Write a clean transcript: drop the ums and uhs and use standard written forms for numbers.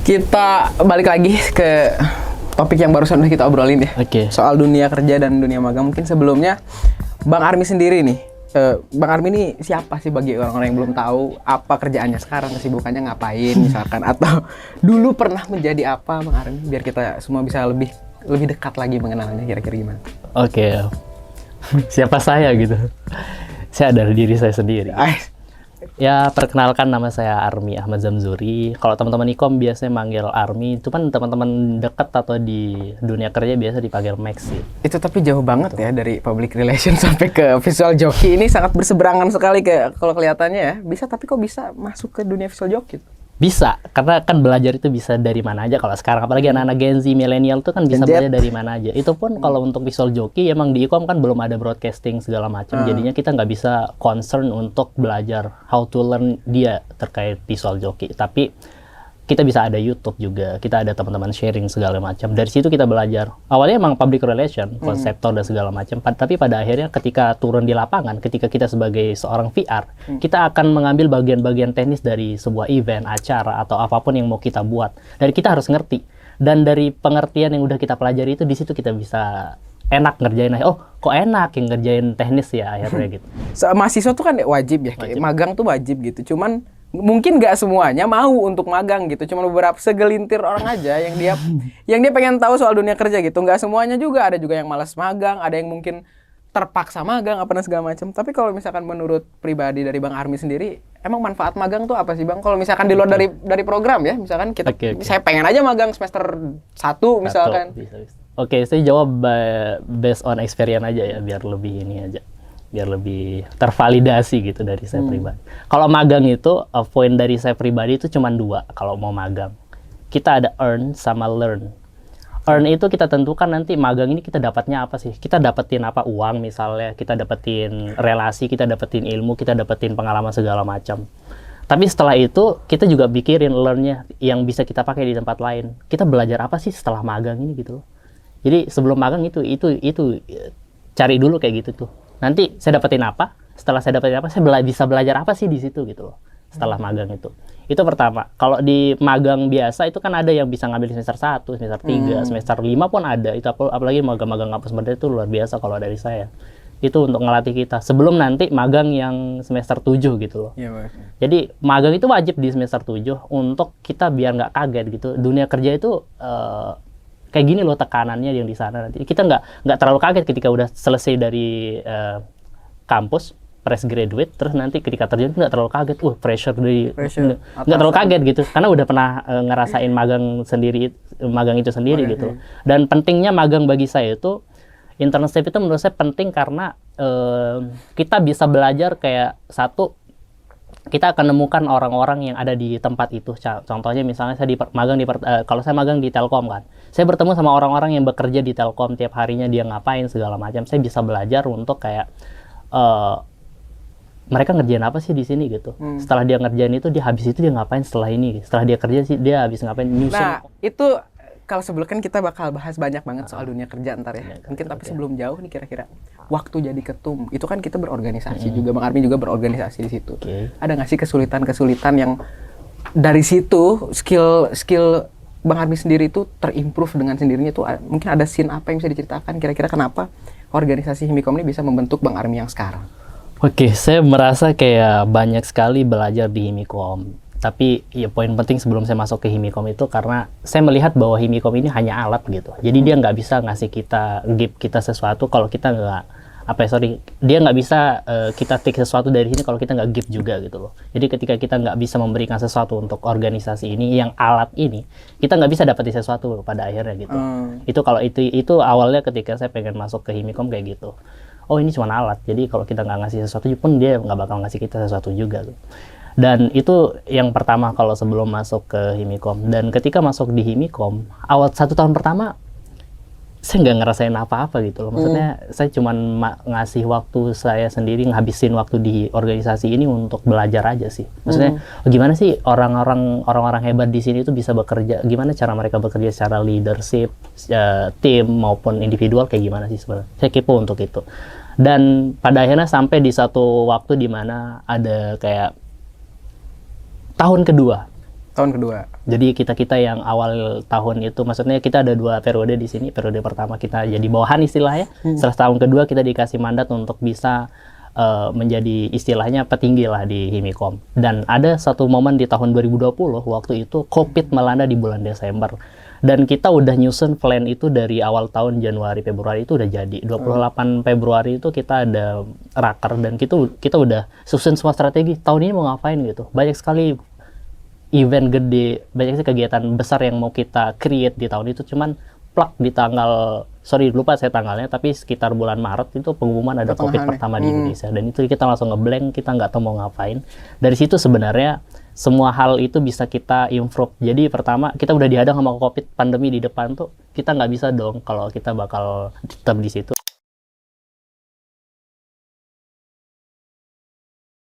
Kita balik lagi ke topik yang barusan udah kita obrolin ya. Oke. Soal dunia kerja dan dunia magang. Mungkin sebelumnya Bang Army sendiri nih. Bang Army ini siapa sih bagi orang-orang yang belum tahu apa kerjaannya sekarang, kesibukannya ngapain misalkan, atau dulu pernah menjadi apa Bang Army, biar kita semua bisa lebih dekat lagi mengenalnya, kira-kira gimana? Oke. Siapa saya gitu? Saya adalah diri saya sendiri. Ya, perkenalkan, nama saya Army Ahmad Zamzuri. Kalau teman-teman ikom biasanya manggil Army, itu kan teman-teman dekat atau di dunia kerja biasa dipanggil Max sih. Itu tapi jauh banget ya dari public relation sampai ke visual jockey. Ini sangat berseberangan sekali kalau kelihatannya ya. Bisa, tapi kok bisa masuk ke dunia visual jockey? Bisa, karena kan belajar itu bisa dari mana aja kalau sekarang. Apalagi anak-anak Gen Z, milenial itu kan bisa belajar dari mana aja. Itu pun kalau untuk visual jockey, emang di ikom kan belum ada broadcasting segala macam. Jadinya kita nggak bisa concern untuk belajar how to learn dia terkait visual jockey. Tapi kita bisa ada YouTube juga, kita ada teman-teman sharing segala macam. Dari situ kita belajar. Awalnya emang public relation, konseptor dan segala macam. Tapi pada akhirnya ketika turun di lapangan, ketika kita sebagai seorang VR, kita akan mengambil bagian-bagian teknis dari sebuah event, acara, atau apapun yang mau kita buat. Dan kita harus ngerti. Dan dari pengertian yang udah kita pelajari itu, di situ kita bisa enak ngerjain. Oh, kok enak yang ngerjain teknis ya akhirnya gitu. Mahasiswa tuh kan wajib ya, magang tuh wajib gitu. Cuman mungkin nggak semuanya mau untuk magang gitu, cuma beberapa segelintir orang aja yang dia pengen tahu soal dunia kerja gitu. Nggak semuanya juga, ada juga yang malas magang, ada yang mungkin terpaksa magang apa dan segala macam. Tapi kalau misalkan menurut pribadi dari Bang Army sendiri, emang manfaat magang tuh apa sih Bang? Kalau misalkan di luar dari program ya, misalkan kita saya pengen aja magang semester 1 misalkan. Bisa. Oke, saya jawab based on experience aja ya, biar lebih ini aja. Biar lebih tervalidasi gitu dari saya pribadi. Kalau magang itu, poin dari saya pribadi itu cuma 2 kalau mau magang. Kita ada earn sama learn. Earn itu kita tentukan nanti magang ini kita dapatnya apa sih? Kita dapetin apa? Uang misalnya, kita dapetin relasi, kita dapetin ilmu, kita dapetin pengalaman segala macam. Tapi setelah itu, kita juga pikirin learn-nya yang bisa kita pakai di tempat lain. Kita belajar apa sih setelah magang ini gitu loh. Jadi sebelum magang itu cari dulu kayak gitu tuh. Nanti saya dapetin apa, setelah saya dapetin apa, saya bisa belajar apa sih di situ gitu loh, setelah magang itu. Itu pertama. Kalau di magang biasa itu kan ada yang bisa ngambil semester 1, semester 3, semester 5 pun ada. Itu apalagi magang-magang kampus merdeka itu luar biasa kalau dari saya. Itu untuk ngelatih kita, sebelum nanti magang yang semester 7 gitu loh. Ya, jadi magang itu wajib di semester 7 untuk kita biar nggak kaget gitu. Dunia kerja itu kayak gini loh tekanannya yang di sana nanti. Kita nggak terlalu kaget ketika udah selesai dari kampus, fresh graduate, terus nanti ketika terjun nggak terlalu kaget. Pressure nggak terlalu kaget gitu, karena udah pernah ngerasain magang itu sendiri gitu. Dan pentingnya magang bagi saya itu, internship itu menurut saya penting karena kita bisa belajar kayak satu, kita akan menemukan orang-orang yang ada di tempat itu. Contohnya misalnya saya kalau saya magang di Telkom kan, saya bertemu sama orang-orang yang bekerja di Telkom, tiap harinya dia ngapain segala macam. Saya bisa belajar untuk kayak mereka ngerjain apa sih di sini gitu. Setelah dia ngerjain itu, dia habis itu dia ngapain setelah ini. Setelah dia kerja sih dia habis ngapain, nyusun. Nah, itu kalau sebelum kan kita bakal bahas banyak banget soal dunia kerja ntar ya. Mungkin tapi sebelum jauh nih kira-kira waktu jadi ketum itu kan kita berorganisasi juga, Bang Army juga berorganisasi di situ. Ada nggak sih kesulitan yang dari situ skill Bang Army sendiri itu terimprove dengan sendirinya tuh? Mungkin ada scene apa yang bisa diceritakan kira-kira kenapa organisasi Himikom ini bisa membentuk Bang Army yang sekarang? Oke, saya merasa kayak banyak sekali belajar di Himikom. Tapi ya poin penting sebelum saya masuk ke Himikom itu karena saya melihat bahwa Himikom ini hanya alat gitu. Jadi dia nggak bisa ngasih give kita sesuatu kalau kita nggak dia nggak bisa kita take sesuatu dari sini kalau kita nggak give juga gitu loh. Jadi ketika kita nggak bisa memberikan sesuatu untuk organisasi ini, yang alat ini, kita nggak bisa dapetin sesuatu pada akhirnya gitu. Itu kalau itu awalnya ketika saya pengen masuk ke Himikom kayak gitu. Oh, ini cuma alat, jadi kalau kita nggak ngasih sesuatu pun dia nggak bakal ngasih kita sesuatu juga gitu. Dan itu yang pertama kalau sebelum masuk ke Himikom. Dan ketika masuk di Himikom, awal 1 tahun pertama, saya nggak ngerasain apa-apa gitu loh. Maksudnya saya cuma ngasih waktu saya sendiri, ngabisin waktu di organisasi ini untuk belajar aja sih. Maksudnya gimana sih orang-orang hebat di sini itu bisa bekerja, gimana cara mereka bekerja secara leadership, tim maupun individual, kayak gimana sih sebenarnya. Saya kepo untuk itu. Dan pada akhirnya sampai di satu waktu di mana ada kayak tahun kedua Tahun kedua. Jadi kita yang awal tahun itu, maksudnya kita ada 2 periode di sini. Periode pertama kita jadi bawahan istilahnya. Setelah tahun kedua kita dikasih mandat untuk bisa menjadi istilahnya petinggi lah di Himikom. Dan ada satu momen di tahun 2020, waktu itu COVID melanda di bulan Desember. Dan kita udah nyusun plan itu dari awal tahun Januari, Februari itu udah jadi. 28 Februari itu kita ada raker dan kita udah susun semua strategi. Tahun ini mau ngapain gitu. Banyak sekali event gede, banyak sih kegiatan besar yang mau kita create di tahun itu. Cuman plak di tanggal, lupa saya tanggalnya, tapi sekitar bulan Maret itu pengumuman ada COVID pertama di Indonesia. Dan itu kita langsung ngeblank, kita nggak tahu mau ngapain. Dari situ sebenarnya semua hal itu bisa kita improve. Jadi pertama, kita udah dihadang sama COVID pandemi di depan tuh, kita nggak bisa dong kalau kita bakal tetap di situ.